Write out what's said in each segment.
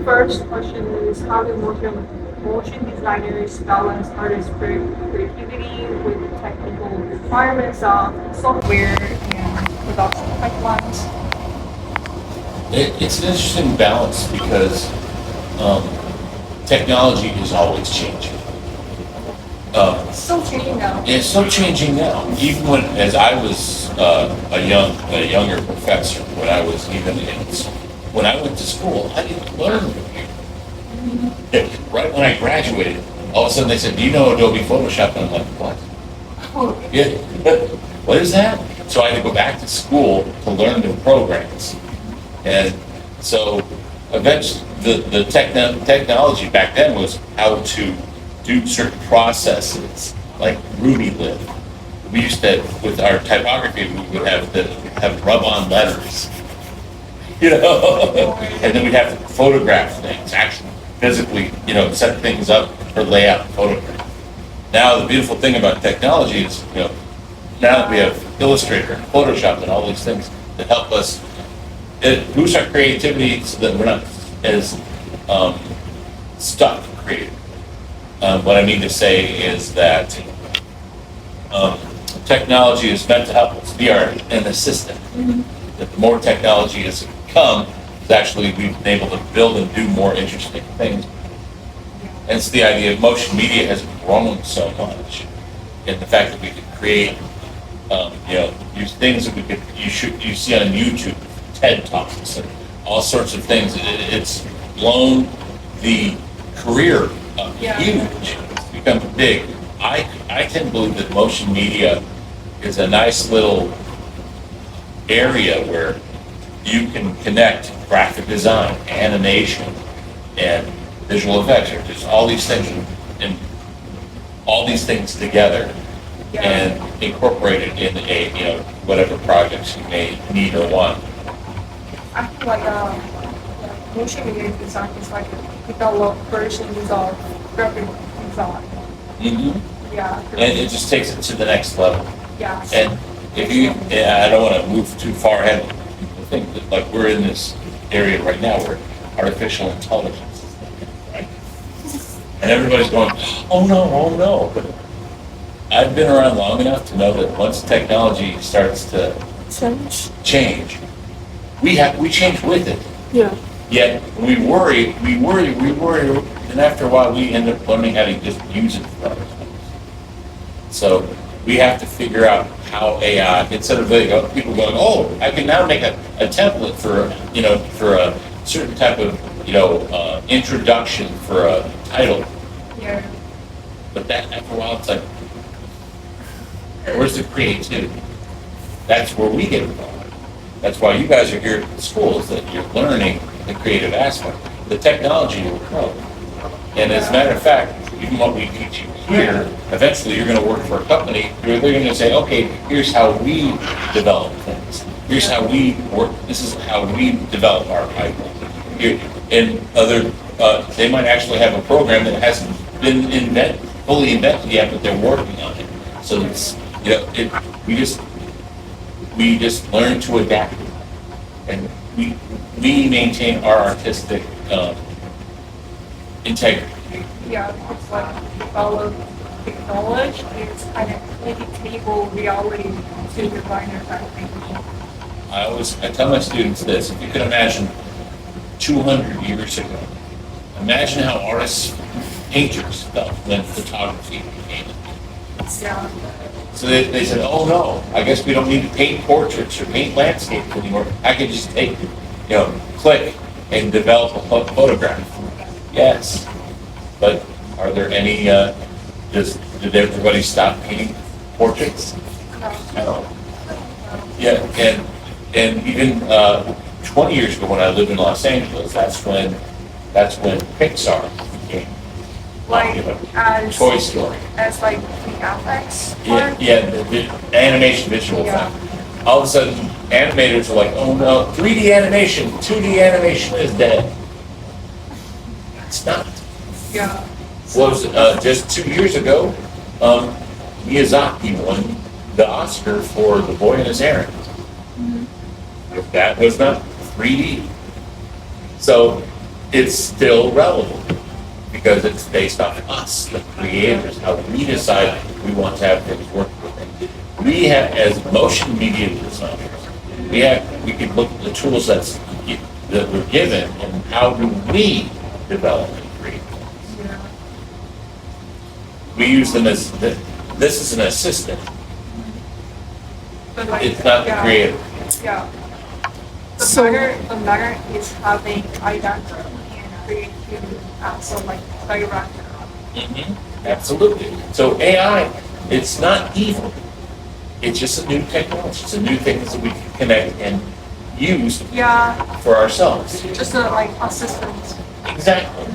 first question is how do motion designers balance artist creativity with the technical requirements of software and production pipelines? It's an interesting balance because um, technology is always changing. It's still changing now. And it's still changing now. Even when, as I was a younger professor, when I was even when I went to school, I didn't learn computer. Right when I graduated, all of a sudden they said, "Do you know Adobe Photoshop?" And I'm like, "What? Oh, Yeah, what is that?" So I had to go back to school to learn the programs. And so eventually, the technology back then was how to do certain processes, like Ruby Lift. We used to, with our typography, we would have rub-on letters, and then we'd have to photograph things, actually physically, set things up for layout and photograph. Now, the beautiful thing about technology is, now that we have Illustrator and Photoshop and all these things that help us, it boosts our creativity so that we're not as stuck creative. What I mean to say is that technology is meant to help us be an assistant. That the more technology has come, it's actually we've been able to build and do more interesting things. And it's the idea of motion media has grown so much, and the fact that we could create, use things that you see on YouTube, TED Talks, and all sorts of things. It's blown the career up huge. It's become big. I tend to believe that motion media is a nice little area where you can connect graphic design, animation, and visual effects, or just all these things, and all these things together, and incorporate it in whatever projects you may need or want. I feel like motion media design is like a developed versions of graphic design. Mm-hmm. Yeah. And it just takes it to the next level. Yeah. And I don't want to move too far ahead. I think that, like, we're in this area right now where artificial intelligence is thinking, right? And everybody's going, "Oh no, oh no!" But I've been around long enough to know that once technology starts to change, we change with it. Yeah. Yet we worry, and after a while we end up learning how to just use it for other things. So we have to figure out how AI, instead of people going, "Oh, I can now make a template for a certain type of introduction for a title." Yeah. But that after a while it's like, where's the creativity? That's where we get involved. That's why you guys are here at the school, is that you're learning the creative aspect. The technology will come. And as a matter of fact, even what we teach you here, eventually you're going to work for a company where they're going to say, "Okay, here's how we develop things. Here's how we work. This is how we develop our pipeline." And they might actually have a program that hasn't been fully invented yet, but they're working on it. So it's, we just learn to adapt, and we maintain our artistic integrity. Yeah, it's like develop technology is kind of make a table reality to designers, I think. I tell my students this: if you could imagine 200 years ago, imagine how artists, painters felt when photography became. Yeah. So they said, "Oh no, I guess we don't need to paint portraits or paint landscapes anymore. I can just click and develop a photograph." Yes, but are there any? Did everybody stop painting portraits? No. Yeah, and even 20 years ago when I lived in Los Angeles, that's when Pixar became popular. As Toy Story. as like the FX Yeah, part. yeah, the animation visual Yeah. effect. All of a sudden, animators are like, "Oh no, 3D animation, 2D animation is dead." It's not. Yeah. Was just 2 years ago, Miyazaki won the Oscar for The Boy and His Errand. If that was not 3D. So it's still relevant because it's based off us, the creators, how we decide we want to have things work with it. We have, as motion media designers, we can look at the tools that we're given and how do we develop and create. Yeah. We use them as, this is an assistant. But like, It's not the yeah, creator. Yeah. So- The matter is having identity and creativity also like direct. Absolutely. So AI, it's not evil. It's just a new technology. It's a new thing that we can connect and use Yeah, for ourselves. just a like assistant. Exactly.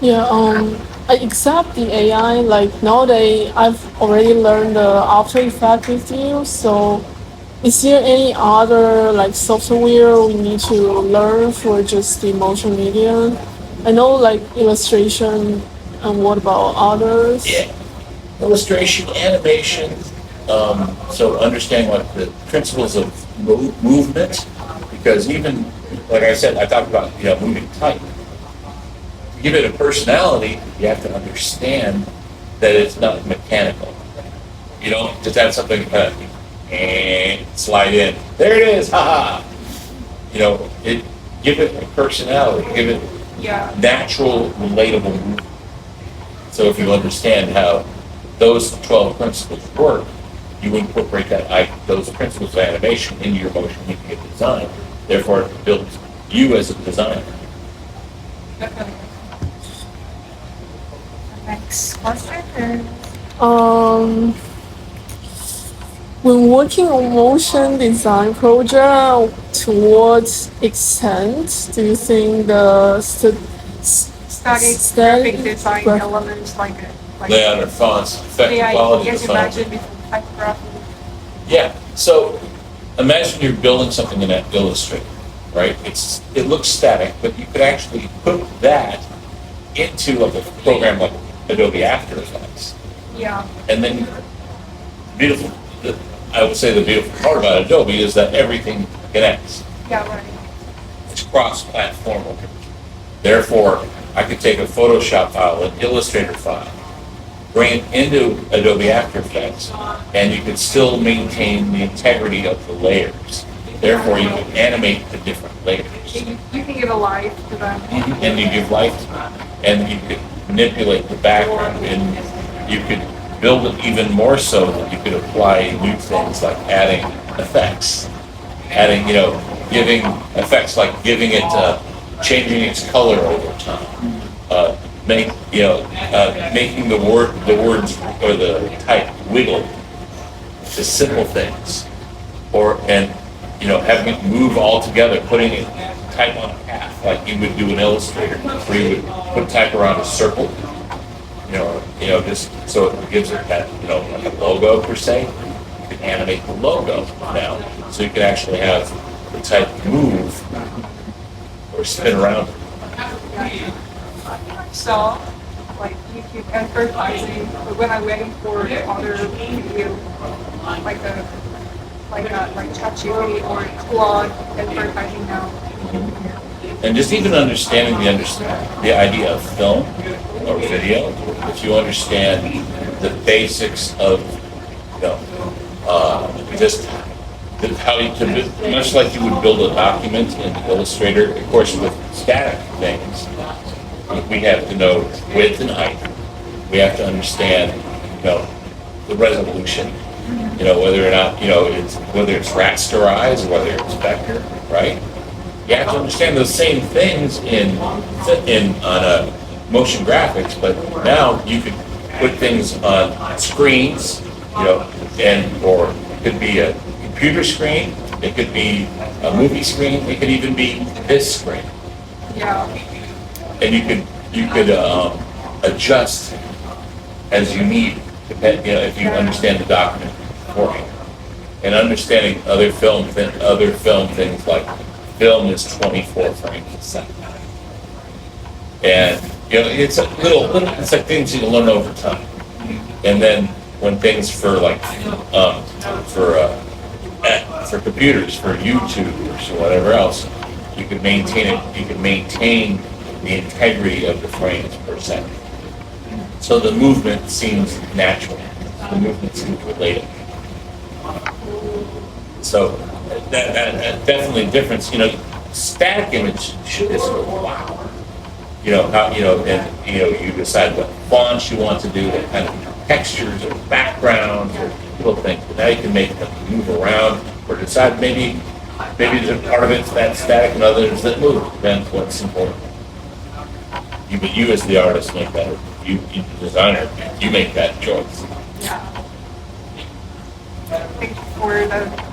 Yeah, except the AI, like nowadays I've already learned the After Effects with you, so is there any other like software we need to learn for just the motion media? I know like illustration, and what about others? Yeah. Illustration, animation, so understanding what the principles of movement, because even, like I said, I talked about, moving type. To give it a personality, you have to understand that it's not mechanical. You don't just have something and slide in. There it is, haha. Give it a personality, give it Yeah. natural, relatable movement. So if you understand how those 12 principles work, you incorporate those principles of animation into your motion media design. Therefore, it builds you as a designer. Definitely. Next question is When working on motion design project, to what extent do you think the static Static graphic design graph- elements like Layout or fonts, affect the AI, quality of as the you font. mentioned before, typography. Yeah, so imagine you're building something in that Illustrator, right? It looks static, but you could actually put that into like a program like Adobe After Effects. Yeah. And then I would say the beautiful part about Adobe is that everything connects. Yeah, right. It's cross-platform. Therefore, I could take a Photoshop file, an Illustrator file, bring it into Adobe After Effects, and you could still maintain the integrity of the layers. Therefore, you can animate the different layers. You can give a life to them. And you give life to it. And you could manipulate the background, and you could build it even more so that you could apply new things like adding effects. Giving effects like giving it, changing its color over time. Making the words or the type wiggle. The simple things. Having it move all together, putting it type on a path, like you would do in Illustrator, where you would put type around a circle, just so it gives it that, like a logo per se. You can animate the logo now, so you can actually have the type move or spin around. So, like YouTube advertising, but when I'm waiting for the other video, like ChatGPT or Claude advertising now. And just even understanding the idea of film or video, if you understand the basics of, just how you can, much like you would build a document in Illustrator, of course, with static things, we have to know width and height. We have to understand, the resolution, whether or not, whether it's rasterized or whether it's vector, right? You have to understand those same things on motion graphics, but now you could put things on screens, or it could be a computer screen, it could be a movie screen, it could even be this screen. Yeah. And you could adjust as you need, if you understand the document beforehand. And understanding other film things like film is 24 frames a second. And it's it's like things you can learn over time. And then when things for computers, for YouTube or whatever else, you can maintain the integrity of the frames per second. So the movement seems natural. The movement seems related. So that definitely a difference. Static image is wow. You decide what fonts you want to do, what kind of textures or backgrounds or little things. But now you can make them move around or decide maybe there's a part of it's that static and others that move. Depends what's important. But you as the artist make that. You the designer, you make that choice. Yeah. Thank you for the.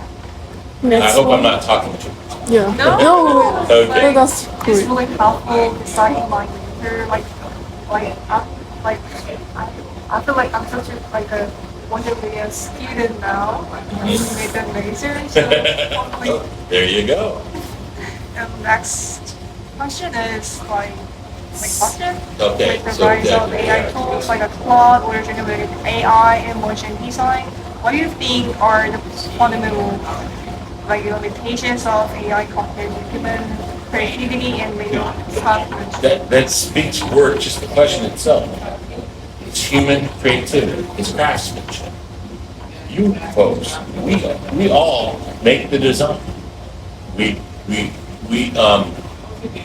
Next I hope one. I'm not talking too much. Yeah. No. Okay. No, that's It's great. really helpful deciding my major. I feel like I'm such a want to be a student now. With a major. So hopefully. There you go. And next question is my question. Okay, With the so rise of that- AI tools like a Claude or generative AI and motion design, what do you think are the fundamental limitations of AI compared to human creativity and maybe craftsmanship? That speaks word, just the question itself. It's human creativity, it's craftsmanship. You folks, we all make the design.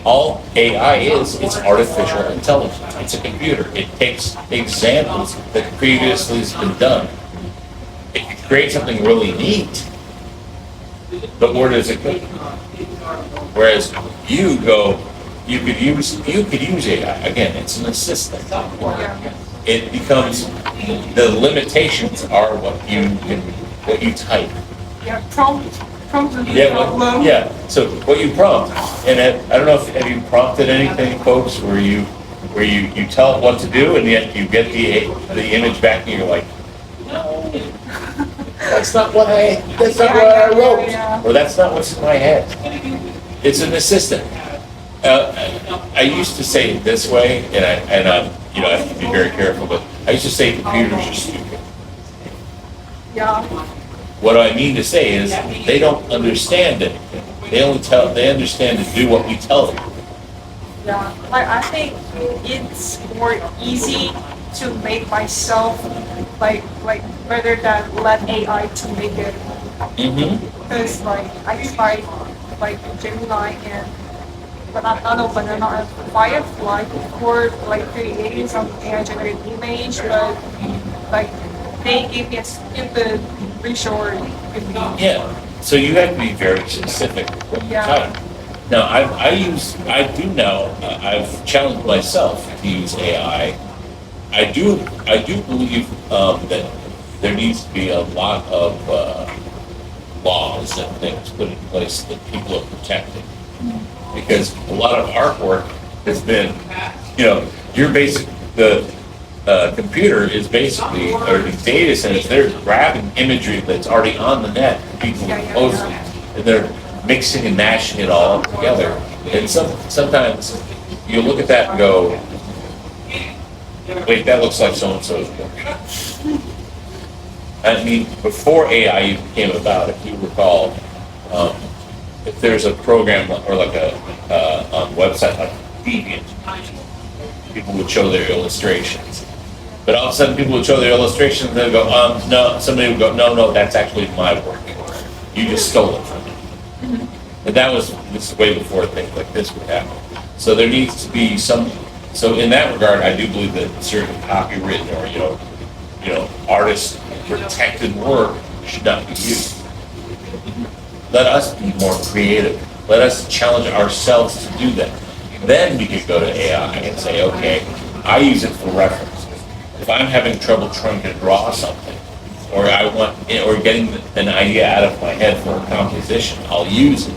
All AI is, it's artificial intelligence. It's a computer. It takes examples that previously has been done. It can create something really neat, but where does it go? Whereas you could use AI. Again, it's an assistant. It becomes, the limitations are what you type. Yeah, prompt is Yeah, the problem. yeah. So what you prompt, and I don't know if have you prompted anything, folks, where you tell it what to do, and yet you get the image back, and you're like, no, that's not what I wrote, Yeah. or that's not what's in my head. It's an assistant. I used to say it this way, and I have to be very careful, but I used to say computers are stupid. Yeah. What I mean to say is, they don't understand anything. They understand to do what we tell them. Yeah, I think it's more easy to make myself rather than let AI to make it. Because I tried Gemini and Banana and Firefly for creating some AI generated image, but they gave me a stupid resort. Yeah, so you have to be very specific with what you Yeah. type. Now, I've challenged myself to use AI. I do believe that there needs to be a lot of laws and things put in place that people are protecting. Because a lot of artwork has been, the computer is basically, or the data centers, they're grabbing imagery that's already on the net, people post it, and they're mixing and mashing it all up together. And sometimes you look at that and go, wait, that looks like so-and-so's work. I mean, before AI came about, if you recall, if there's a program or on a website like Deviant, people would show their illustrations. But all of a sudden, people would show their illustrations, and they'd go, no, somebody would go, no, that's actually my work. You just stole it from me. And this is way before things like this would happen. So there needs to be so in that regard, I do believe that certain copywritten or, artist protected work should not be used. Let us be more creative. Let us challenge ourselves to do that. Then we could go to AI and say, okay, I use it for reference. If I'm having trouble trying to draw something, or getting an idea out of my head for a composition, I'll use it.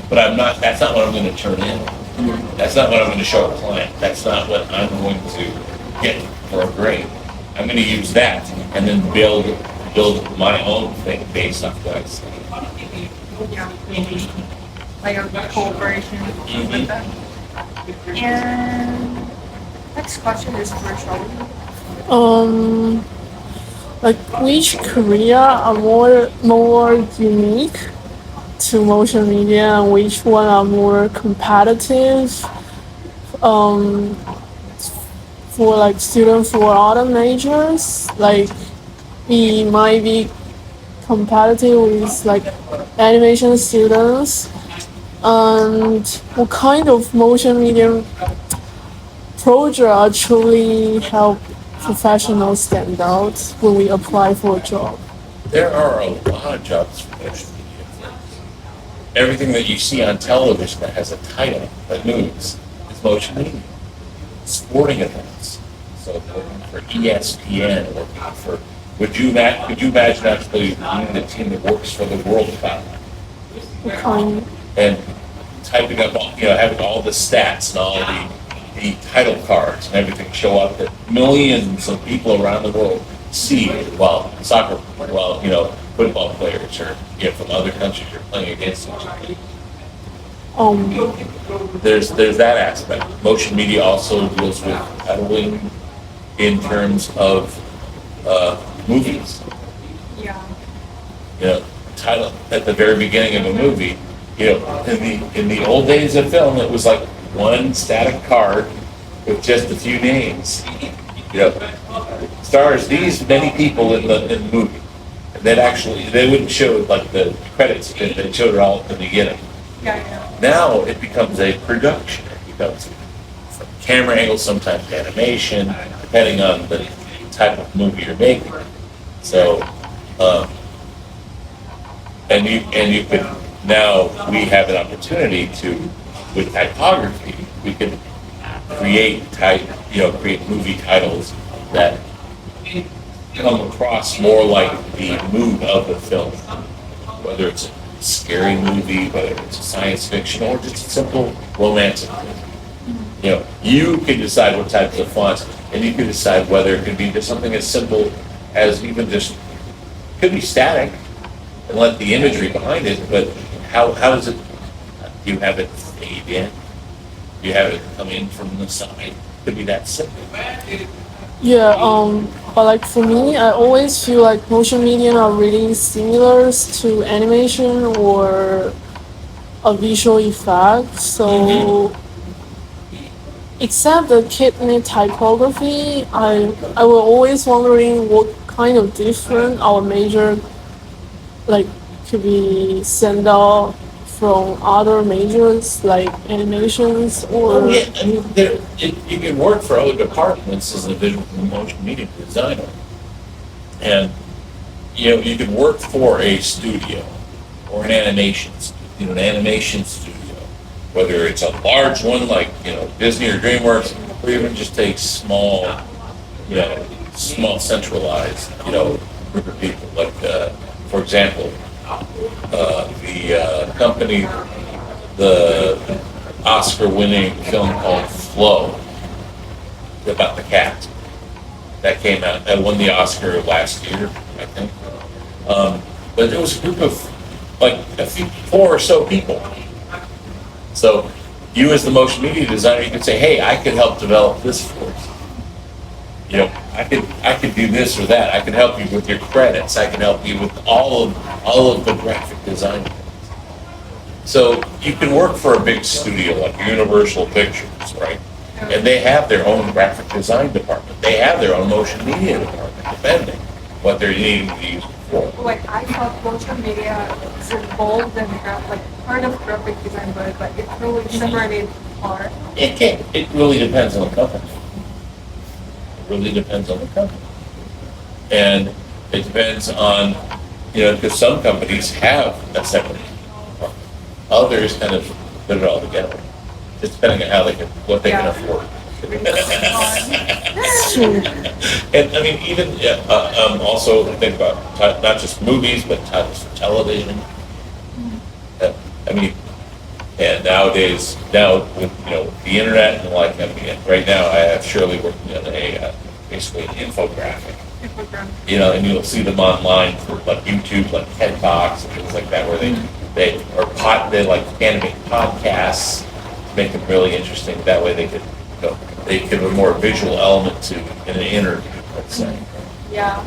But that's not what I'm going to turn in. That's not what I'm going to show a client. That's not what I'm going to get for a grade. I'm going to use that and then build my own thing based on what I see. Yeah. Like a cooperation with them. And next question is for Charlie. Which career are more unique to motion media, and which one are more competitive? um, for like students for other majors, like we might be competitive with like animation students, and what kind of motion medium project actually help professionals stand out when we apply for a job. There are a lot of jobs for motion media. Everything that you see on television that has a title that moves is motion media. Sporting events. So working for ESPN, working for, could you imagine actually being the team that works for the World Cup Kind and typing up, having all the stats and all the title cards and everything show up that millions of people around the world see while football players or from other countries are playing against each other. There's that aspect. Motion media also deals with titling in terms of movies. Yeah. Title at the very beginning of a movie. In the old days of film, it was like one static card with just a few names. Stars these many people in the movie. And then actually, they wouldn't show like the credits. They showed it all at the beginning. Yeah. Now it becomes a production. It becomes from camera angle, sometimes animation, depending on the type of movie you're making. So, and you could now we have an opportunity to, with typography, we could create movie titles that come across more like the mood of the film, whether it's a scary movie, whether it's a science fiction, or just a simple romantic movie. You can decide what types of fonts, and you can decide whether it could be just something as simple as even just, could be static, and let the imagery behind it, but how does it, do you have it fade in? Do you have it come in from the side? Could be that simple. yeah, but like for me, I always feel like motion media are really similar to animation or a visual effect. So, except the kidney typography, I was always wondering what kind of different our major like could be sent out from other majors like animations or Yeah, I mean, you can work for other departments as a visual and motion media designer. And, you could work for a studio or an animation studio, whether it's a large one like, Disney or DreamWorks, or even just take small centralized, group of people. Like, for example, the company, the Oscar-winning film called Flow, about the cat, that came out, that won the Oscar last year, I think. But there was a group of like four or so people. So you as the motion media designer, you could say, hey, I could help develop this for you. I could do this or that. I can help you with your credits. I can help you with all of the graphic design. So you can work for a big studio like Universal Pictures, right? And they have their own graphic design department. They have their own motion media department, depending what they're needing to use for. Like I thought motion media is involved in part of graphic design, but it's really separated apart. It really depends on the company. It really depends on the company. And it depends on, because some companies have a separate department. Others kind of put it all together. Just depending on what they can afford. And I mean, even also think about not just movies, but titles for television. I mean, and nowadays, with the internet and right now I have Shirley working on basically an infographic. And you'll see them online for like YouTube, like TED Talks and things like that, where they animate podcasts, make them really interesting. That way they could give a more visual element to in an interview, let's say. Yeah.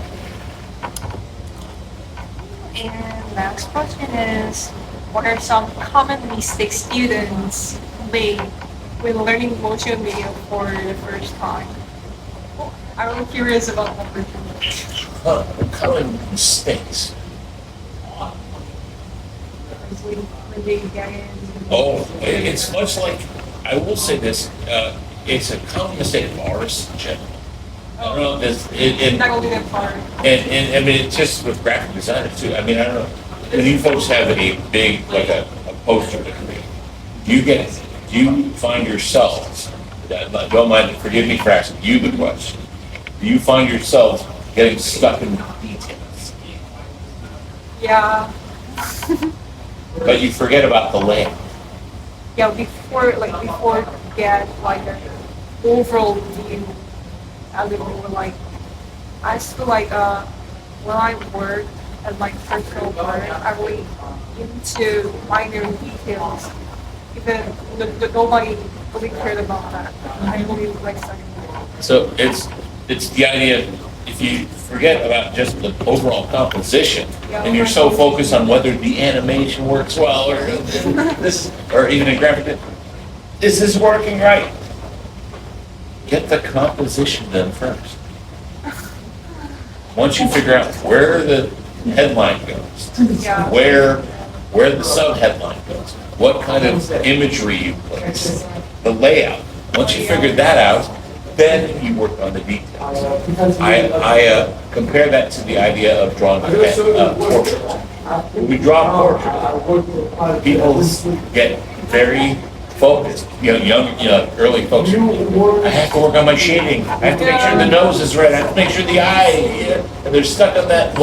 And next question is, what are some common mistakes students make when learning motion media for the first time? I'm curious about number two. Common mistakes. When they get in. Oh, it's much like, I will say this, it's a common mistake of ours in general. I don't know, Not only that part. and I mean, it's just with graphic designers too. I mean, I don't know, when you folks have a big, like a poster to create, do you find yourselves, don't mind, forgive me for asking you the question, do you find yourselves getting stuck in the details? Yeah. But you forget about the layout. Yeah, before get like an overall view, a little more like I feel like when I work at my personal work, I really into minor details. Even nobody really cared about that. I really like studying that. So it's the idea of if you forget about just the overall composition and you're so focused on whether the animation works well or this or even in graphic, is this working right? Get the composition done first. Once you figure out where the headline goes, Yeah. where the sub-headline goes, what kind of imagery you place, the layout. Once you figure that out, then you work on the details. I compare that to the idea of drawing a portrait. When we draw a portrait, people get very focused. Early folks. I have to work on my shading. I have to make sure the nose is right. I have to make sure the eye. And they're stuck on that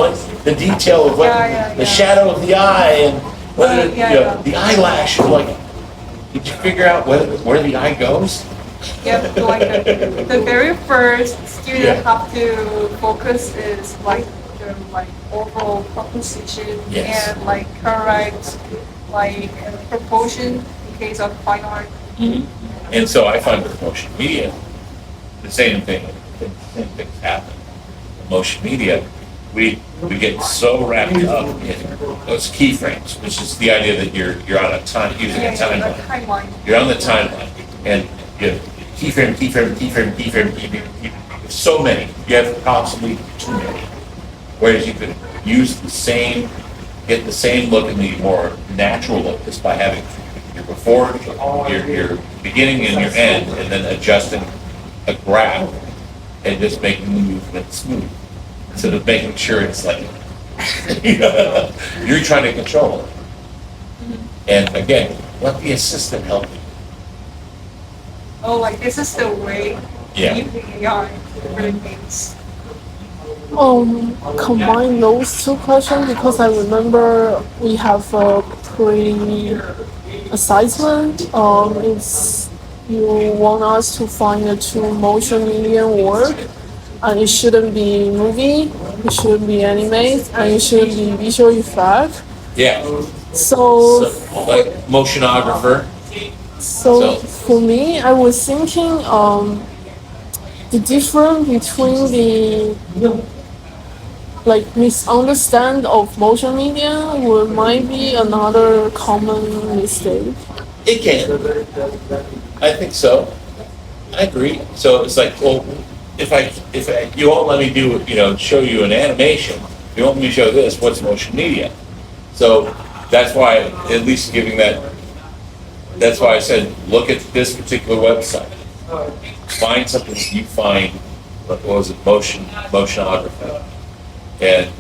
the detail of what the shadow of the eye and whether the eyelash. Like, did you figure out where the eye goes? Yep, like the very first student have to focus is like the overall composition Yes. and like correct like proportion in case of fine art. And so I find with motion media, the same thing. The same things happen. In motion media, we get so wrapped up in those keyframes, which is the idea that you're on a time using a The timeline. timeline. You're on the timeline, and you have keyframe. So many. You have possibly too many. Whereas you could use get the same look and the more natural look just by having your before, your beginning and your end, and then adjusting a graph and just making the movement smooth instead of making sure it's like you're trying to control it. And again, let the assistant help you. Oh, like this is the way Yeah. using AI for the games. Combine those two questions because I remember we have a pre-assignment. It's you want us to find the two motion media work, and it shouldn't be movie, it shouldn't be anime, and it shouldn't be visual effect. Yeah. So Like motionographer. So for me, I was thinking the difference between the misunderstand of motion media might be another common mistake. It can. I think so. I agree. So it's like, well, if you won't let me show you an animation, you won't let me show this, what's motion media? So that's why, at least giving that's why I said, look at this particular website. Find something that you find, what was it, motionography. And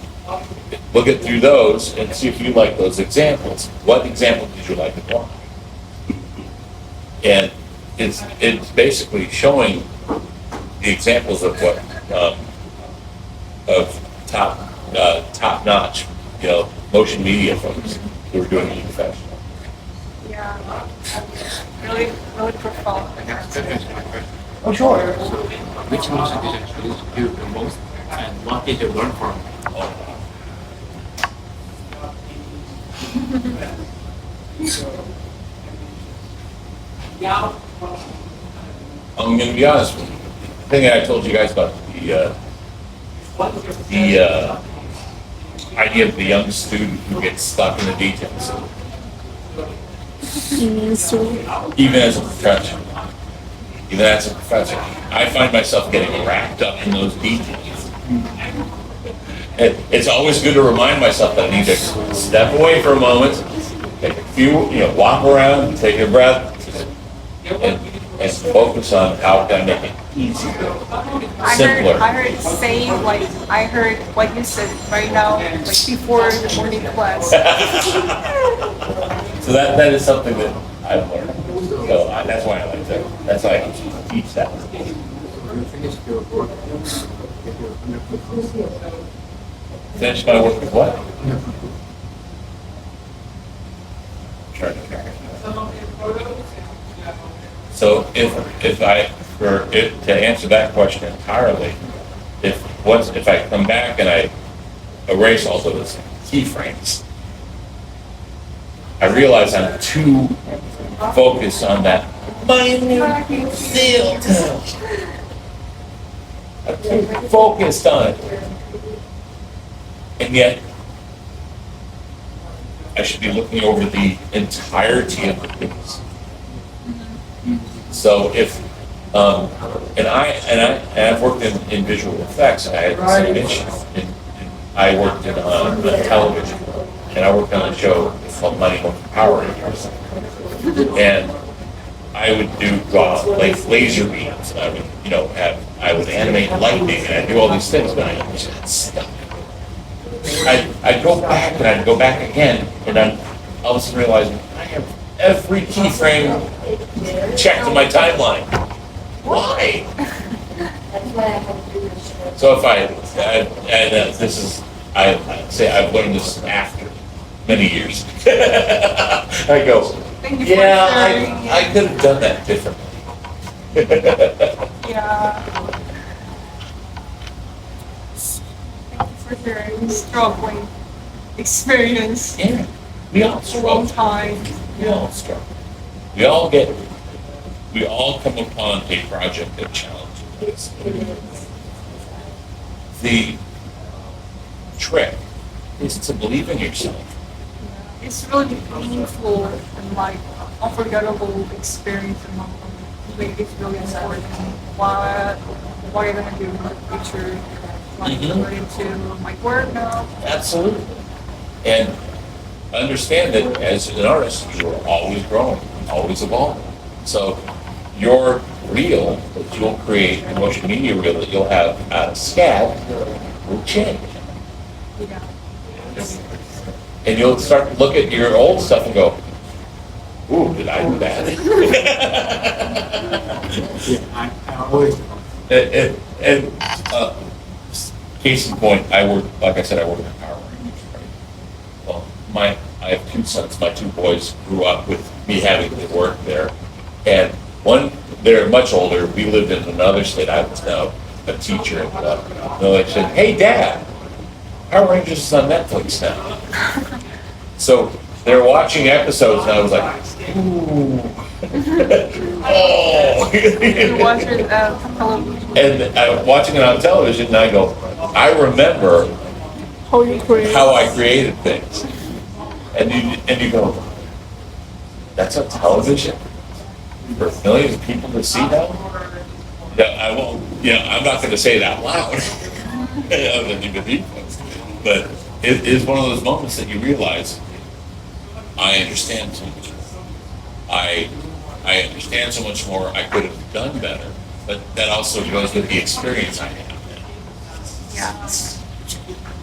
look at through those and see if you like those examples. What example did you like the most? And it's basically showing the examples of what of top notch, motion media folks who are doing it professional. Yeah, really, really profound. Oh, sure. Which motion did you do the most, and what did you learn from? I'm going to be honest with you. The thing that I told you guys about the idea of the young student who gets stuck in the details, So even as a professional. even as a professor, I find myself getting wrapped up in those details. It's always good to remind myself that I need to step away for a moment, take a few, walk around, take a breath, and focus on how can I make it easier, simpler. I heard the same, like, I heard what you said right now, like before the morning class. So that is something that I've learned. So that's why I like that. That's why I teach that. You finished your work, get your 100%. Finish my work with what? Trying to figure it out. So to answer that question entirely, if I come back and I erase all those keyframes, I realize I'm too focused on that minute detail. I'm too focused on it. And yet, I should be looking over the entirety of the piece. So if, I've worked in visual effects, and I had the same issue. I worked in television, and I worked on a show called Mighty Morphin Power Rangers. And I would do like laser beams, and I would, I would animate lightning, and I'd do all these things, but I just got stuck. I'd go back and I'd go back again, and I'm all of a sudden realizing I have every keyframe checked in my timeline. Why? So if I say I've learned this after many years. I go, Thank you for yeah, sharing. I could have done that differently. Yeah. Thank you for sharing struggling experience. Yeah, we all A long struggle. time. We all struggle. We all come upon a project that challenges us. The trick is to believe in yourself. It's really meaningful and like unforgettable experience and it's really important. What are you gonna do in the future? Like related to my work now. Absolutely. And understand that as an artist, you are always growing, always evolving. So your reel that you'll create, your motion media reel that you'll have out of SCAD will change. Yeah. And you'll start to look at your old stuff and go, ooh, did I do that? Yeah, I always. And case in point, like I said, I work in Power Rangers, right? Well, I have two sons. My two boys grew up with me having to work there. And they're much older. We lived in another state. I was now a teacher. And they said, hey, Dad, Power Rangers is on Netflix now. So they're watching episodes, and I was like, ooh. Oh. You watch it television. And I'm watching it on television, and I go, I remember How you create? how I created things. And you go, that's on television for millions of people to see now? Yeah, I won't. I'm not going to say it out loud. Other than the people. But it is one of those moments that you realize, I understand so much more. I understand so much more. I could have done better, but that also goes with the experience I have. Yeah. It's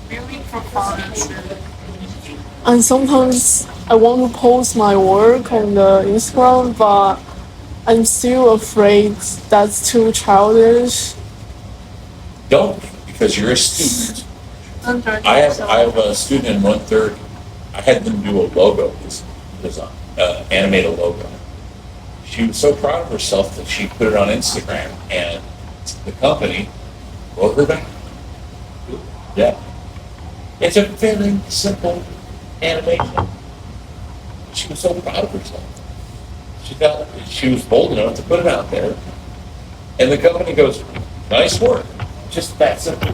really profound. And sometimes I want to post my work on the Instagram, but I'm still afraid that's too childish. Don't, because you're a student. Don't judge I yourself. have a student in 1/3. I had them do a logo, design, animate a logo. She was so proud of herself that she put it on Instagram, and the company wrote her back. Yeah. It's a very simple animation. She was so proud of herself. She was bold enough to put it out there. And the company goes, nice work. Just that simple.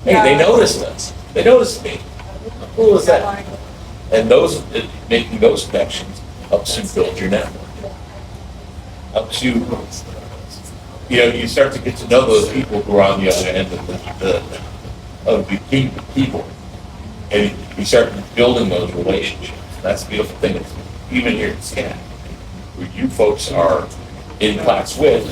Hey, they noticed us. They noticed me. How cool is that? And making those connections helps you build your network. Helps you you start to get to know those people who are on the other end of the keyboard. And you start building those relationships. That's the beautiful thing, even here at SCAD, where you folks are in class with,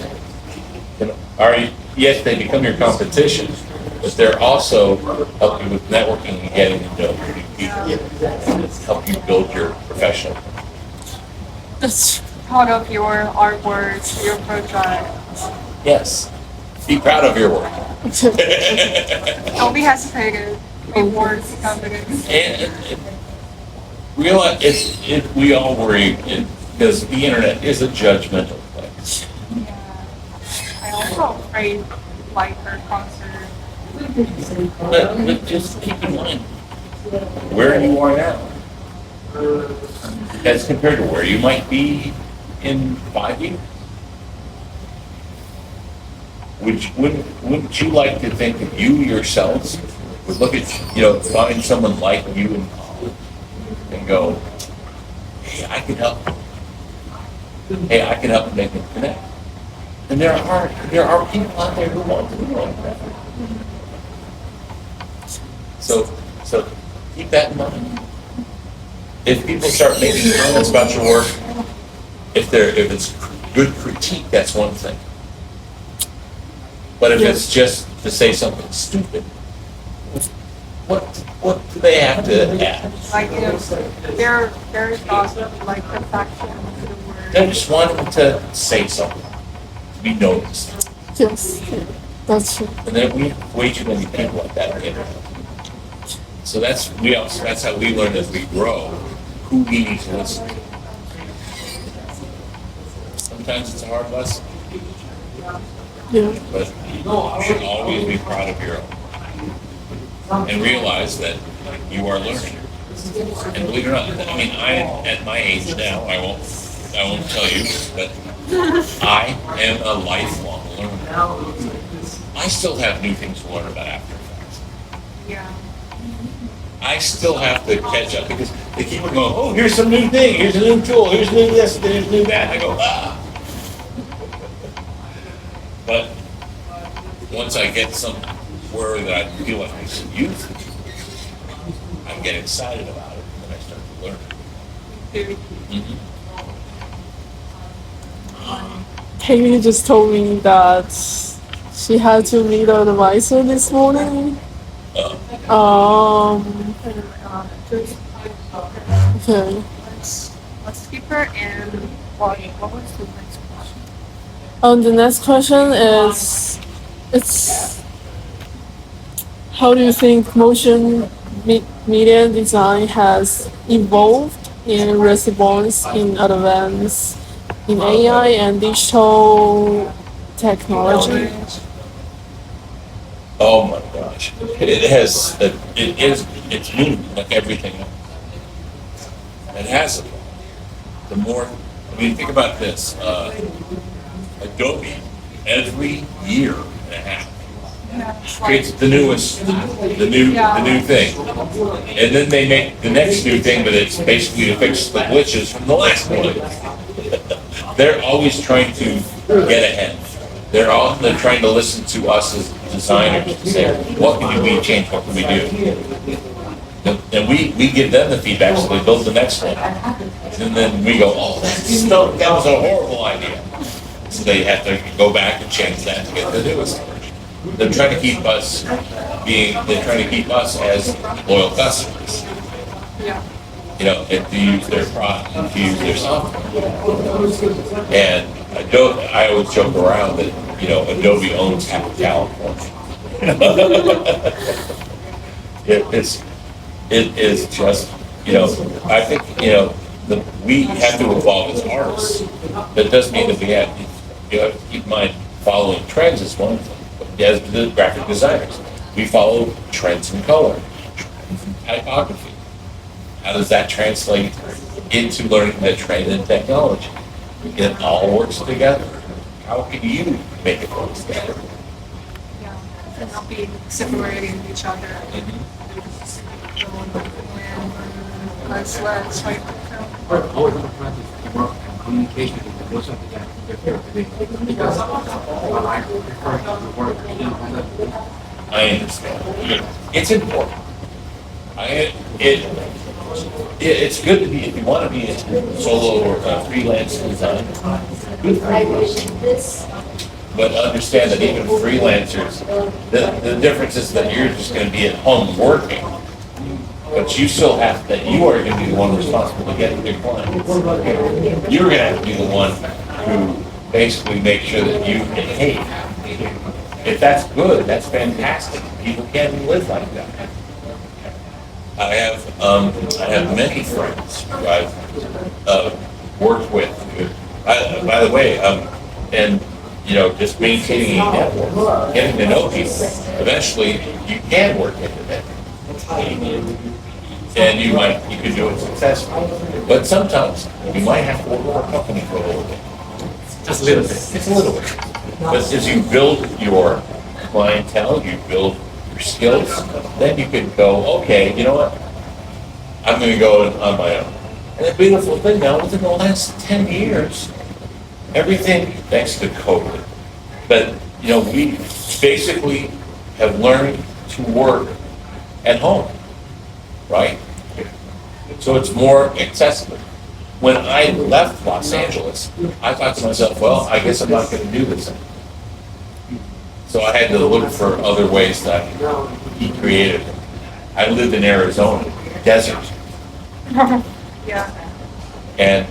yes, they become your competition, but they're also helping with networking and getting to know new people, and help you build your professional. That's Proud of your artwork, your project. Yes, be proud of your work. Don't be hesitated. Rewards confidence. And realize we all worry because the internet is a judgmental place. Yeah. I also played like her concert. But just keep in mind where you are now as compared to where you might be in 5 years. Wouldn't you like to think that you yourselves would look at, find someone like you in college and go, hey, I can help. Hey, I can help make them connect. And there are people out there who want to do like that. So keep that in mind. If people start making comments about your work, if it's good critique, that's one thing. But if it's just to say something stupid, what do they have to add? Like, there is also like perfection to the word. They just want them to say something, to be noticed. yes, that's true. And then we have way too many people like that on the internet. So that's how we learn as we grow who we need to listen to. Sometimes it's a hard lesson, Yeah, but you should always be proud of your own. And realize that you are learning. And believe it or not, I mean, at my age now, I won't tell you, but I am a lifelong learner. I still have new things to learn about After Effects. Yeah. I still have to catch up because they keep going, oh, here's some new thing, here's a new tool, here's new this, here's new that. I go, ah. But once I get somewhere that I feel like I should use it, I get excited about it and I start to learn. Mm-hmm. Haley just told me that she had to meet an advisor this morning. Okay. Let's keep her in. What was the next question? The next question is, it's how do you think motion media design has evolved in response in advance in AI and digital technology? Oh my gosh. It's moving like everything else. It has it. The more, think about this. Adobe, every year and a half, creates the new thing. And then they make the next new thing, but it's basically to fix the glitches from the last one. They're always trying to get ahead. They're trying to listen to us as designers to say, what can we change, what can we do? And we give them the feedback so they build the next one. And then we go, oh, that was a horrible idea. So they have to go back and change that to get the newest version. They're trying to keep us as loyal customers. Yeah. And to use their product, and to use their software. And I always joke around that, Adobe owns half of California. It is just, I think, we have to evolve as artists. That doesn't mean that we have to keep in mind following trends is one thing. But as the graphic designers, we follow trends in color, trends in typography. How does that translate into learning the trend in technology? It all works together. How can you make it work together? Yeah. And not be separating each other. Our practice work and communication is most of the time the field today because I prefer to work independently. I understand. It's important. It's good to be, if you want to be a solo or freelance designer, good for you. But understand that even freelancers, the difference is that you're just going to be at home working. But you still have, that you are going to be the one responsible to get your clients. You're going to have to be the one who basically makes sure that you get paid. If that's good, that's fantastic. People can't live like that. I have many friends who I've worked with. By the way, and you know, just maintaining a network, getting to know people. Eventually, you can work independently, and you can do it successfully. But sometimes you might have to work for a company for a little bit. Just a little bit. It's a little bit. But as you build your clientele, you build your skills, then you can go, okay, you know what? I'm going to go on my own. And the beautiful thing now, within the last 10 years, everything, thanks to COVID, but, you know, we basically have learned to work at home, right? So it's more accessible. When I left Los Angeles, I thought to myself, well, I guess I'm not going to do this anymore. So I had to look for other ways that I could be creative. I lived in Arizona, desert, Yeah. and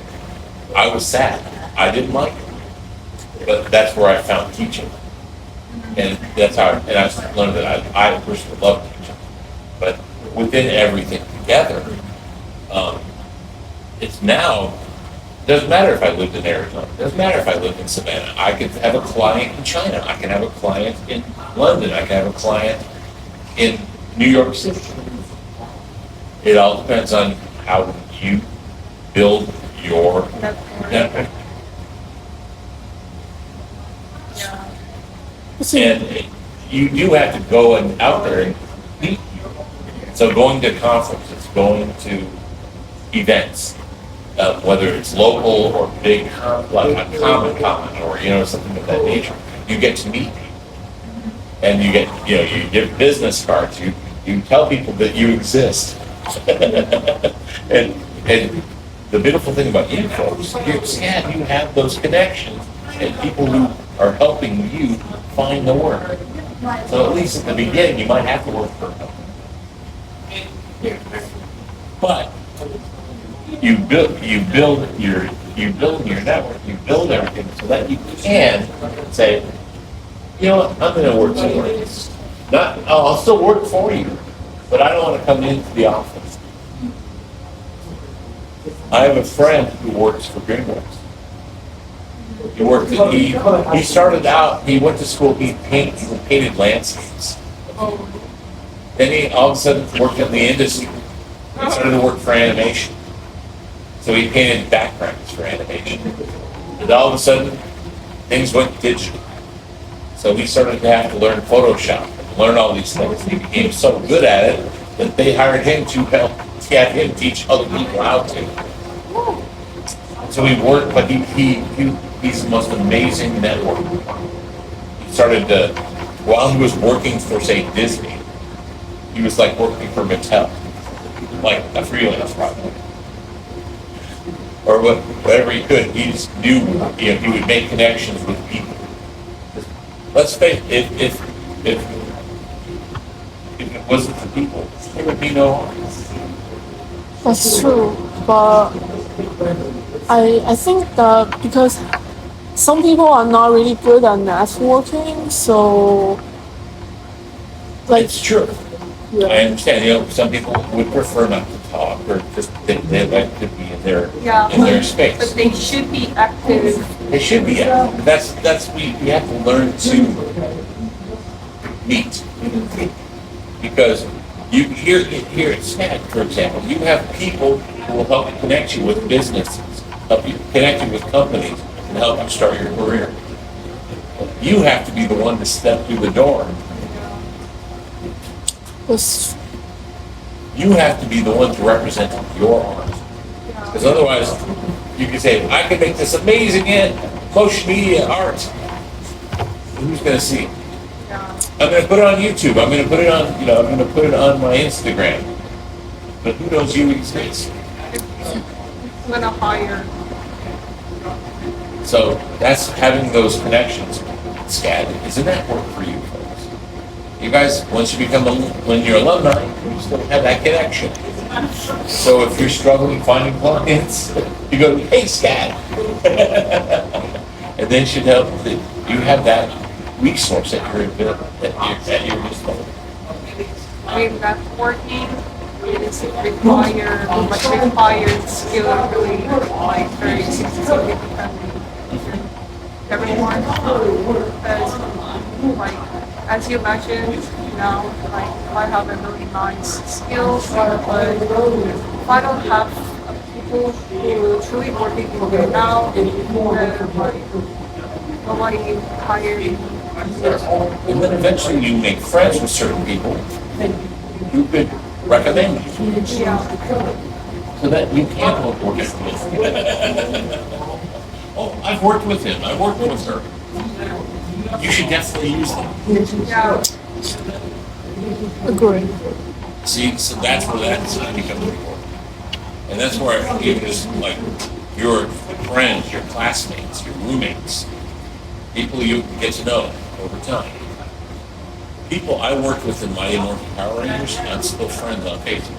I was sad. I didn't like it. But that's where I found teaching. And that's how, and I learned that I personally love teaching. But within everything together, it's now, doesn't matter if I lived in Arizona, doesn't matter if I lived in Savannah. I could have a client in China, I can have a client in London, I can have a client in New York City. It all depends on how you build your network. Yeah. And you do have to go and out there and meet people. So going to conferences, going to events, whether it's local or big, like a Comic-Con or, you know, something of that nature, you get to meet people. And you get, you know, you give business cards, you tell people that you exist. And the beautiful thing about you folks, you have those connections and people who are helping you find the work. So at least at the beginning, you might have to work for a company. But you build your network, you build everything so that you can say, you know what, I'm going to work somewhere else. I'll still work for you, but I don't want to come into the office. I have a friend who works for DreamWorks. He started out, he went to school, he painted landscapes. Then he all of a sudden worked in the industry. He started to work for animation. So he painted backgrounds for animation. And all of a sudden, things went digital. So he started to have to learn Photoshop, and learn all these things. He became so good at it that they hired him to have him teach other people how to. So he worked, but he's the most amazing networker. He started to, while he was working for, say, Disney, he was like working for Mattel, like a freelance project. Or whatever he could, he just knew, you know, he would make connections with people. Let's face it, if it wasn't for people, there would be no art. That's true, but I think that because some people are not really good at networking, so like It's true. yeah. I understand, you know, some people would prefer not to talk, or just, they like to be in their But space. they should be active. They should be, we have to learn to meet. Because you, here at SNAP, for example, you have people who will help connect you with businesses, help you connect you with companies, and help you start your career. You have to be the one to step through the door. That's You have to be the one to represent your art. Because otherwise, you can say, I can make this amazing motion media art. Who's gonna see? Yeah. I'm gonna put it on YouTube. I'm gonna put it on, I'm gonna put it on my Instagram. But who knows you exist? I'm gonna hire. So that's having those connections. SCAD is a network for you folks. You guys, once you become, when you're alumni, you still have that connection. So if you're struggling finding clients, you go, hey, SCAD. And then should help that you have that resource at your disposal. I mean, networking is required skill really like very significantly everyone because like as you mentioned, like I have a really nice skills, but if I don't have people who truly working with me now, then like nobody hires me. And then eventually you make friends with certain people who could recommend you. Yeah. So that you can work with. Oh, I've worked with him. I've worked with her. You should definitely use them. Yeah. Agree. See, so that's where that's becomes important. And that's where even just like your friends, your classmates, your roommates, people you get to know over time. People I worked with in Mighty Morphin Power Rangers, I'm still friends on Facebook.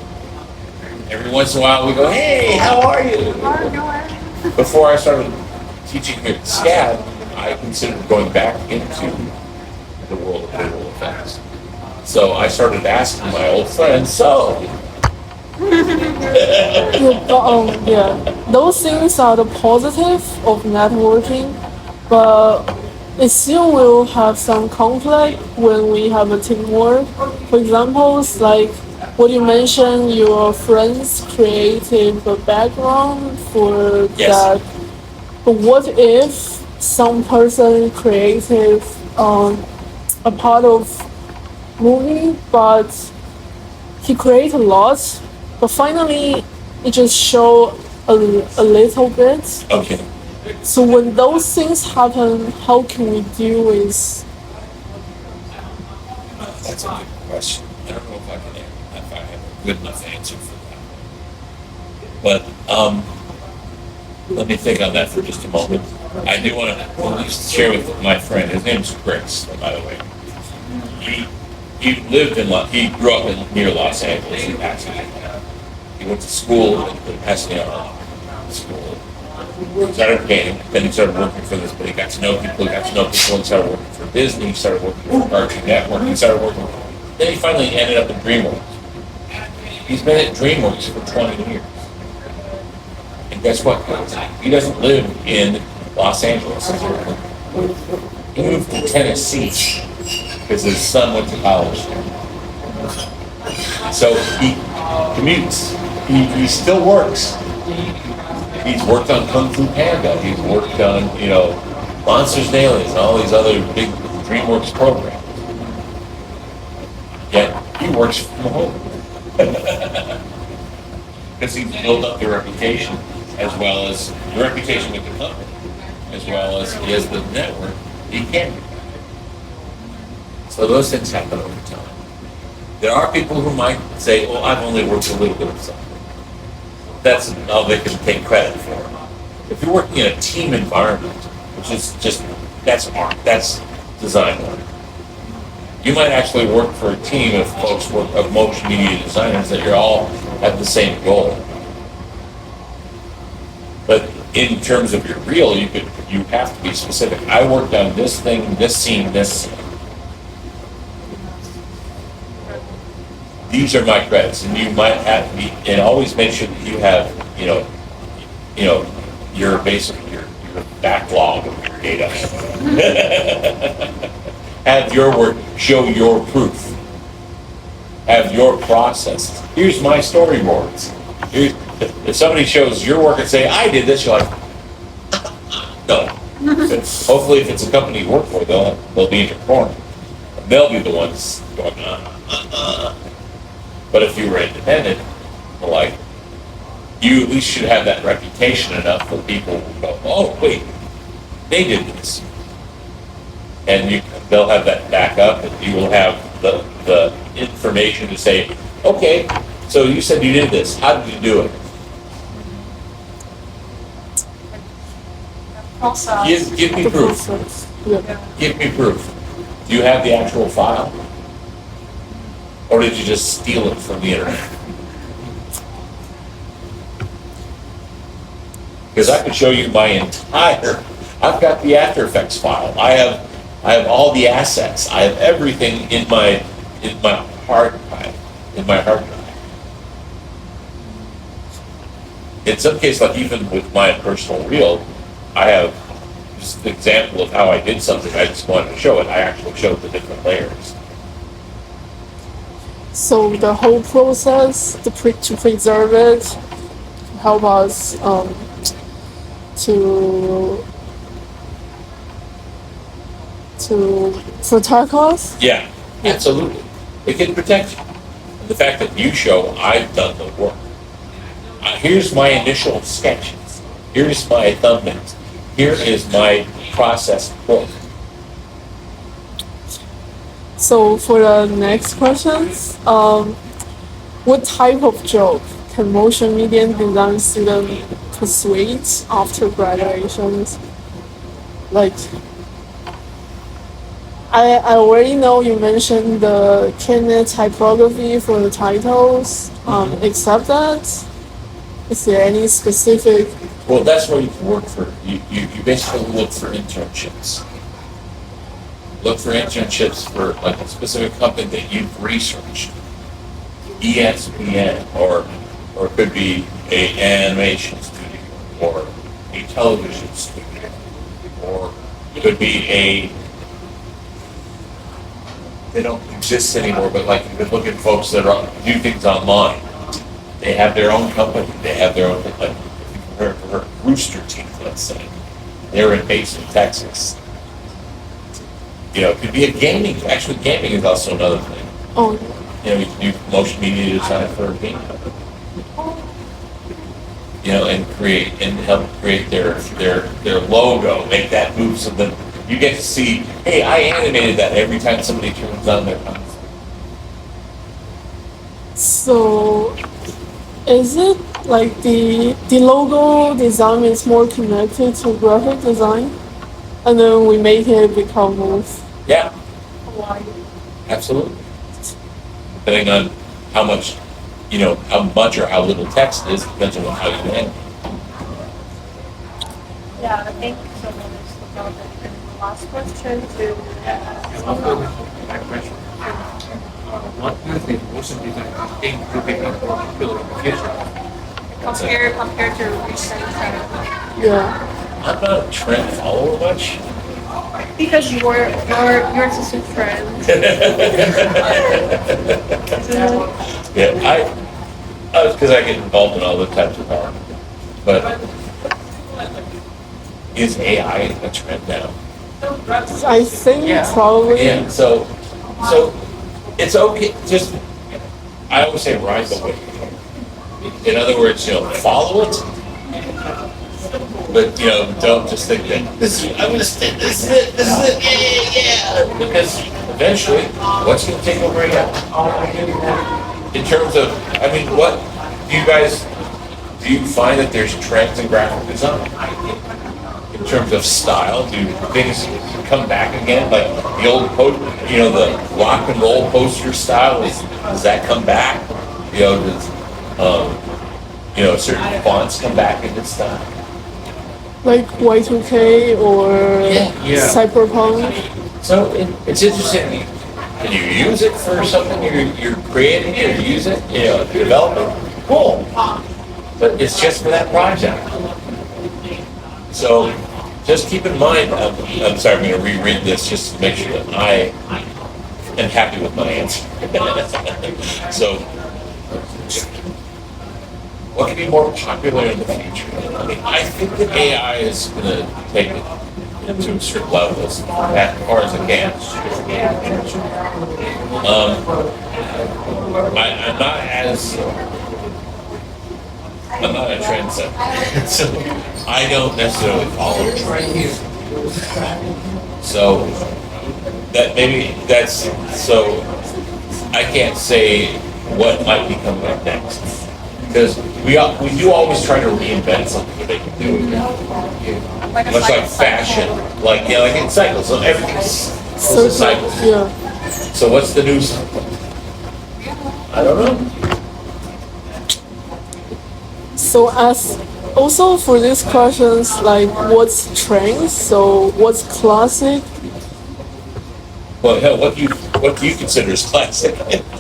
Every once in a while we go, hey, how are you? Before I started teaching here at SCAD, I considered going back into the world of visual effects. So I started asking my old friends, so. Yeah, those things are the positive of networking, but it still will have some conflict when we have a teamwork. For example, it's like what you mentioned, your friend's creative background for Yes. that. But what if some person creative a part of movie, but he create a lot, but finally it just show a little bit. Okay. So when those things happen, how can we deal with? That's a good question. I don't know if I have a good enough answer for that. But let me think on that for just a moment. I do want to at least share with my friend. His name's Chris, by the way. He lived he grew up near Los Angeles in Pasadena. He went to school at the Pasadena school. He started painting, then he started working for this, but he got to know people, he started working for Disney, he started working for Cartoon Network, then he finally ended up at DreamWorks. He's been at DreamWorks for 20 years. And guess what? He doesn't live in Los Angeles. He moved to Tennessee because his son went to college there. So he commutes. He still works. He's worked on Kung Fu Panda. He's worked on, Monsters and Aliens and all these other big DreamWorks programs. Yet he works from home. Because he's built up the reputation as well as the reputation with the company, as well as he has the network, he can do that. So those things happen over time. There are people who might say, well, I've only worked a little bit of something. That's all they can take credit for. If you're working in a team environment, which is just, that's art, that's design work. You might actually work for a team of folks, of motion media designers that you're all have the same goal. But in terms of your reel, you have to be specific. I worked on this thing, this scene, this scene. These are my credits, and you might have to be, and always make sure that you have, your backlog of your data. Have your work show your proof. Have your process. Here's my storyboards. If somebody shows your work and say, I did this, you're like, no. But hopefully if it's a company you work for, they'll be in your corner. They'll be the ones going, But if you were independent, you at least should have that reputation enough that people will go, oh, wait, they did this. And they'll have that backup, and you will have the information to say, okay, so you said you did this, how did you do it? Process. Give me The proof, process. Yeah. Yeah. give me proof. Do you have the actual file? Or did you just steal it from the internet? Because I could show you my entire, I've got the After Effects file. I have all the assets. I have everything in my hard drive, In some cases, like even with my personal reel, I have just an example of how I did something. I just wanted to show it. I actually showed the different layers. So the whole process to preserve it, help us to protect us. Yeah, absolutely. It can protect you. And the fact that you show I've done the work. Here's my initial sketches. Here's my thumbnails. Here is my process book. So for the next questions, what type of job can motion media design student persuade after graduations? Like, I already know you mentioned the Canon typography for the titles. Except that, is there any specific? Well, that's where you can work for. You basically look for internships. Look for internships for like a specific company that you've researched. ESPN, or it could be an animation studio, or a television studio, or it could be they don't exist anymore, but like you could look at folks that do things online. They have their own company. They have their own, like, if you compare it to her, Rooster Teeth, let's say. They're based in Texas. You know, it could be a gaming. Actually, gaming is also another thing. Oh, You know, you can do motion media design for a game company. You know, and help create their logo, make that move so that you get to see, hey, I animated that every time somebody turns on their console. so is it like the logo design is more connected to graphic design, and then we make it become both? Yeah, Why? absolutely. Depending on how much or how little text is, depends on how you animate. Yeah, I think someone is about that. And the last question to After my question, what do you think motion design is being become more popular in the future? compared to recent kind of, Yeah. I'm not a trend follower much. because you're just a friend. Yeah, because I get involved in all the types of art. But is AI a trend now? I think Yeah. probably. Yeah, so it's okay, just, I always say ride the wave. In other words, follow it, but, don't just think that, this is it, yeah. Because eventually, what's gonna take over again? In terms of, what, do you find that there's trends in graphic design? In terms of style, do things come back again? Like the old the rock and roll poster style, does that come back? Does certain fonts come back into style? Like Y2K or Yeah. Cyberpunk. So it's interesting. Can you use it for something you're creating, or use it, develop it? Cool. But it's just for that project. So just keep in mind, I'm sorry, I'm going to reread this just to make sure that I am happy with my answer. So, what can be more popular in the future? I think that AI is going to take it into certain levels as far as it can. I'm not a trendsetter, so I don't necessarily follow trends. So that maybe that's so I can't say what might be coming up next because we do always try to reinvent something to make it do it. Like a Much like cycle. fashion, like in cycles. So everything's a cycle. Yeah. So what's the new cycle? I don't know. So as also for these questions, like what's trends? So what's classic? Well, hell, what do you consider as classic?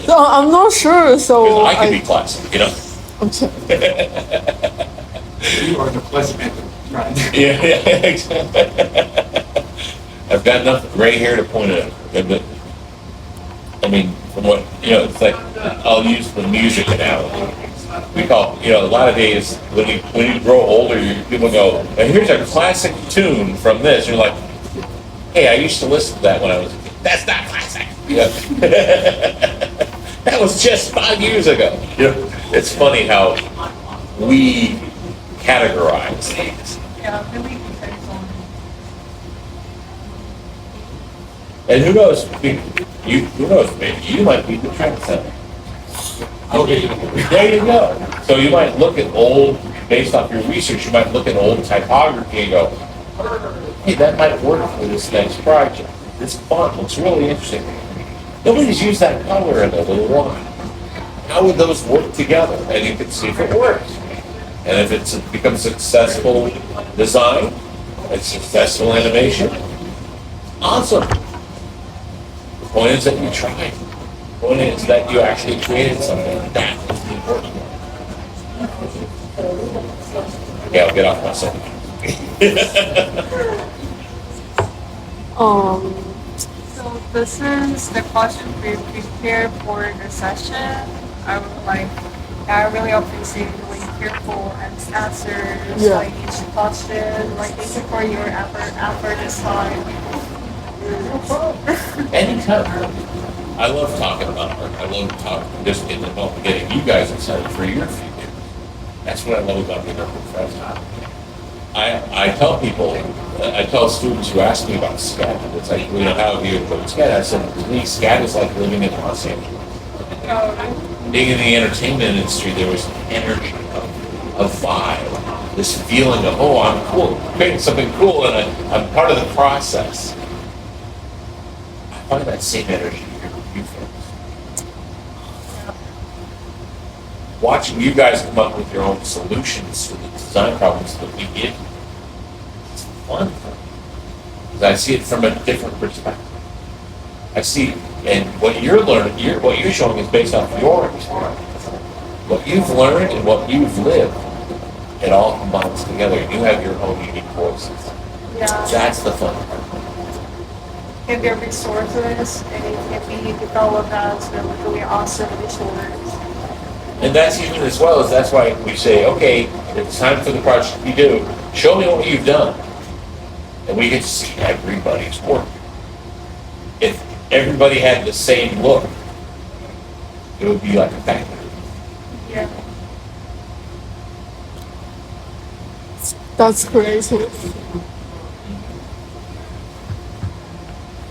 No, I'm not sure. So I can be classic, you know. okay. You are the president, right? Yeah. I've got enough gray hair to point at it, but I mean, from what it's like. I'll use the music analogy. We call a lot of days when you grow older, people go, and here's a classic tune from this. You're like, hey, I used to listen to that when I was a kid. That's not classic. That was just 5 years ago. It's funny how we categorize things. Yeah, really depends on. And who knows? Who knows? Maybe you might be the trendsetter. Okay. There you go. So you might look at based off your research, you might look at old typography and go, hey, that might work for this next project. This font looks really interesting. Nobody's used that color in a little while. How would those work together? And you can see if it works. And if it becomes successful design, a successful animation, awesome. The point is that you tried. The point is that you actually created something. That is the important one. Okay, I'll get off myself. So this is the question we prepared for the session. I really appreciate really careful answers Yeah. like each question. Like thank you for your effort this time. Anytime. I love talking about art. I love just getting you guys excited for your future. That's what I love about being a professor. I tell people, I tell students who ask me about SCAD, it's like, how have you enjoyed SCAD? I said, to me, SCAD is like living in Los Angeles. Being in the entertainment industry, there was an energy of vibe, this feeling of, oh, I'm cool, creating something cool, and I'm part of the process. I find that same energy here with you folks. Watching you guys come up with your own solutions to the design problems that we give you, it's fun for me. Because I see it from a different perspective. I see, and what you're learning, what you're showing is based off your experience. What you've learned and what you've lived, it all combines together. You have your own unique voices. Yeah. That's the fun part. Can be resources and it can be developed as a really awesome resource. And that's even as well as that's why we say, okay, if it's time for the project you do, show me what you've done. And we get to see everybody's work. If everybody had the same look, it would be like a factory. Yeah. That's creative.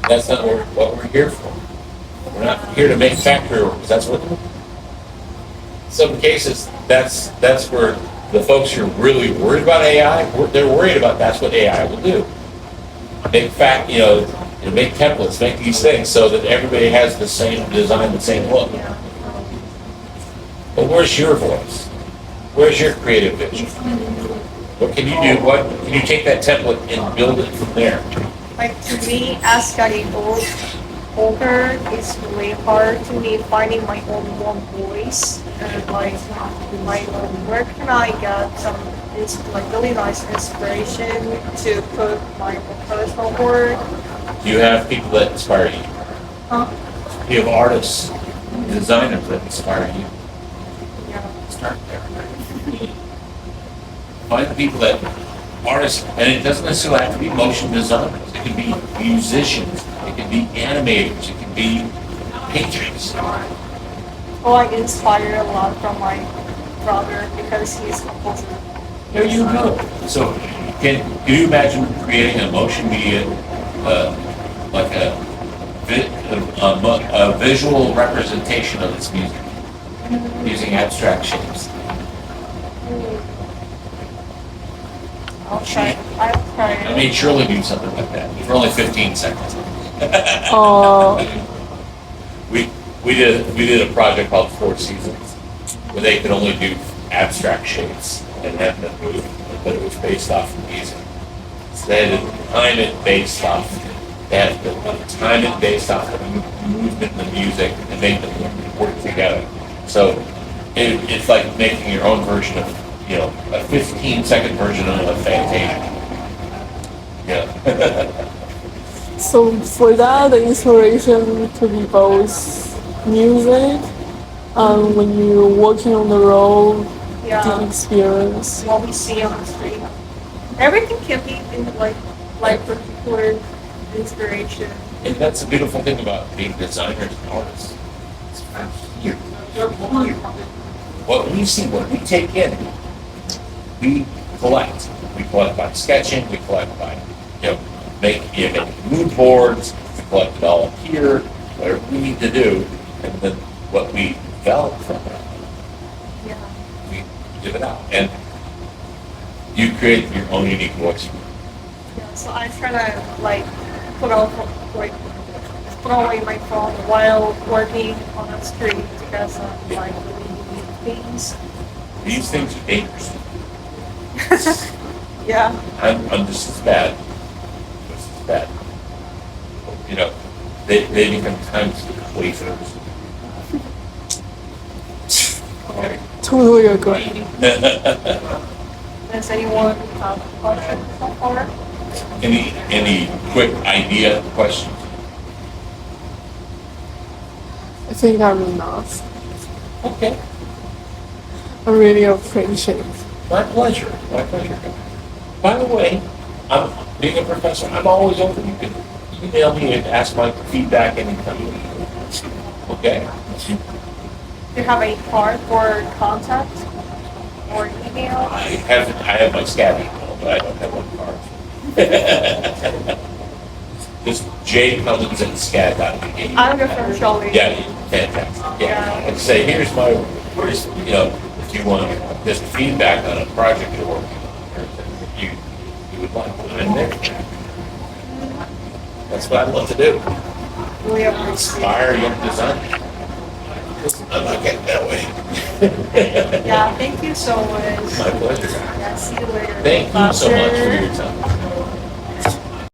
That's not what we're here for. We're not here to make factory workers. That's what, in some cases, that's where the folks who are really worried about AI, they're worried about that's what AI will do. Make make templates, make these things so that everybody has the same design, the same look. But where's your voice? Where's your creative vision? What can you do? What can you take that template and build it from there? Like to me, as getting older, it's really hard to me finding my own voice and like where can I get some really nice inspiration to put my personal work. Do you have people that inspire you? Huh? Do you have artists, designers that inspire you? Yeah. Start there. Find the people that artists, and it doesn't necessarily have to be motion designers. It can be musicians. It can be animators. It can be painters. Well, I inspire a lot from my brother because he's a composer. There you go. So Can you imagine creating a motion media, like a visual representation of this music using abstract shapes? I'll try. I'll try. I mean, surely do something like that for only 15 seconds. We did a project called Four Seasons where they could only do abstract shapes and have them move, but it was based off of music. So they had to time it based off. They had to time it based off the movement of the music and make them work together. So it's like making your own version of, a 15-second version of Fantasia. Yeah. So for that, the inspiration could be both music, when you're walking on the road, the Yeah. experience. What we see on the street. Everything can be in like particular inspiration. And that's the beautiful thing about being designers and artists. It's from here. What we see, what we take in, we collect. We collect by sketching, we collect by, making mood boards, we collect it all up here, whatever we need to do, and then what we develop from it, Yeah. we give it out. And you create your own unique voice. Yeah. So I try to put off like put away my phone while working on the street because of really unique things. These things are dangerous. Yeah. I'm just as bad. Just as bad. They become times wafers. Okay. Totally agree. Does anyone have questions so far? Any quick idea questions? I think I'm enough. Okay. I really appreciate it. My pleasure. My pleasure. By the way, I'm being a professor. I'm always open. You can email me and ask my feedback anytime. Okay. Do you have a card for contact or email? I have my SCAD email, but I don't have one card. Just jcummins@scad.edu. I'm from Shelley. Yeah, fantastic. Yeah. And say, here's, if you want just feedback on a project you're working on, or that you would like, I'm there. That's what I love to do. Really appreciate Inspire young designers. I'm not getting that way. it. Yeah, thank you so much. My pleasure. Yeah, see you later. Thank you so much for your time.